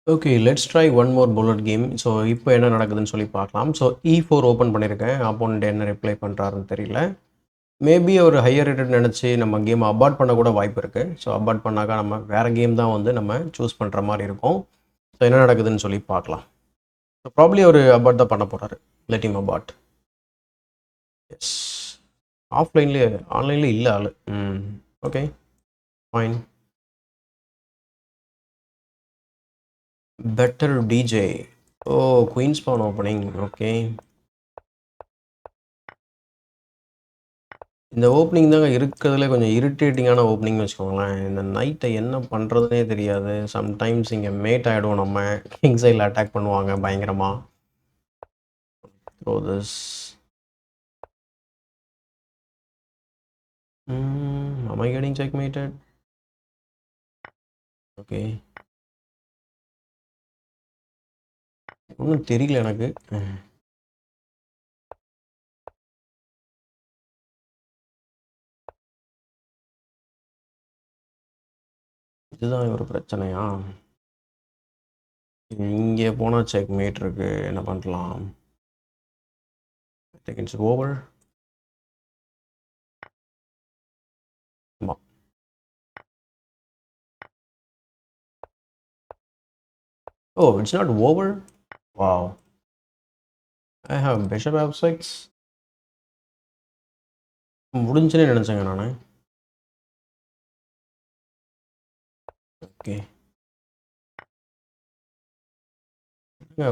Okay, let's try one more bullet game. So, இப்போ என்ன நடக்குதுன்னு சொல்லி பார்க்கலாம். ஸோ, E4 ஓப்பன் பண்ணியிருக்கேன். அப்போனன்ட் என்ன ரிப்ளை பண்ணுறாருன்னு தெரியல. மேபி அவர் ஹையர் ரேட்டட் நினச்சி நம்ம கேமை அபார்ட் பண்ண கூட வாய்ப்பு இருக்குது. ஸோ, அபார்ட் பண்ணாக்கா நம்ம வேறு கேம் தான் வந்து நம்ம சூஸ் பண்ணுற மாதிரி இருக்கும். ஸோ, என்ன நடக்குதுன்னு சொல்லி பார்க்கலாம். ஸோ, ப்ராப்ளி அவர் அபார்ட் தான் பண்ண போகிறாரு. Let him abort. எஸ். ஆஃப்லைன்லேயே ஆன்லைன்லேயே இல்லை ஆள். Okay, fine. Better DJ. Oh, queen's pawn opening. Okay. இந்த ஓப்பனிங் தாங்க இருக்கிறதுலே கொஞ்சம் இரிட்டேட்டிங்கான ஓப்பனிங்னு வச்சுக்கோங்களேன். இந்த நைட்டை என்ன பண்ணுறதுனே தெரியாது. சம்டைம்ஸ் இங்கே மேட் ஆகிடுவோம் நம்ம. கிங் சைடில் அட்டாக் பண்ணுவாங்க பயங்கரமாக. Throw this. am I getting checkmated? Okay, ஒன்றும் தெரியல எனக்கு. இதுதான் ஒரு பிரச்சனையா? இங்கே போனால் செக்மேட் இருக்கு. என்ன பண்ணலாம்? It's over. Oh, it's not over. Wow. I have bishop f6. முடிஞ்சுன்னு நினச்சேங்க நான். ஓகே,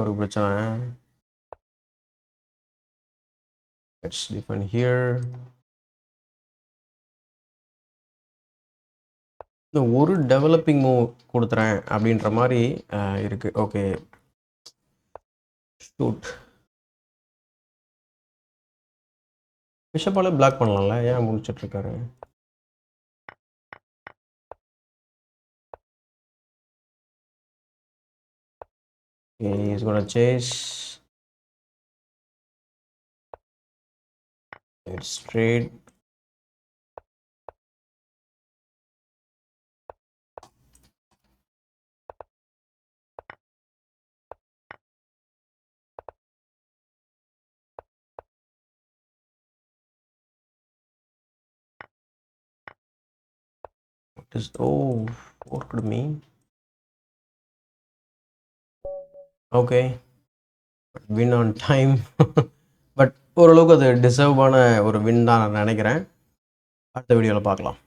ஒரு பிரச்சனை. Let's define here. இந்த ஒரு டெவலப்பிங் மூவ் கொடுத்துறேன் அப்படின்ற மாதிரி இருக்கு. Okay, shoot. பிஷப்பாலே பிளாக் பண்ணலாம்ல, ஏன் முடிச்சிட்டு இருக்காரு? He's gonna chase. It's straight. What is, oh, forked me. Okay, win on time. But ஓரளவுக்கு அது டிசர்வான ஒரு வின் தான் நான் நினைக்கிறேன். அடுத்த வீடியோவில் பார்க்கலாம்.